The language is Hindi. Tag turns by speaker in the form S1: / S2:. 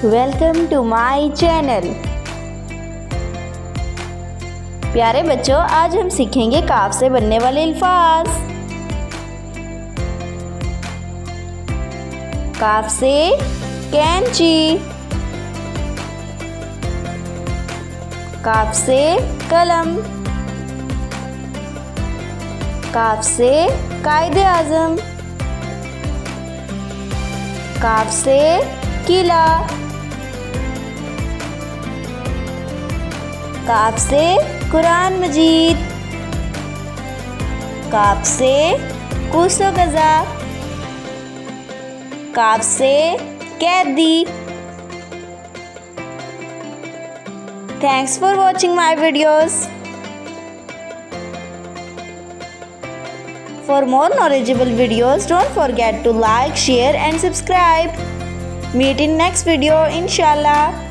S1: Welcome to my channel. प्यारे बच्चों, आज हम सीखेंगे काफ से बनने वाले अल्फाज। काफ से कैंची, काफ से कलम, काफ से कायदे आज़म, काफ से किला, काफ से कुरान मजीद, काफ से कूसो गज़ा, काफ से कैदी। Thanks for watching my videos. For more knowledgeable videos, don't forget to like, share and subscribe. Meet in next video, inshallah.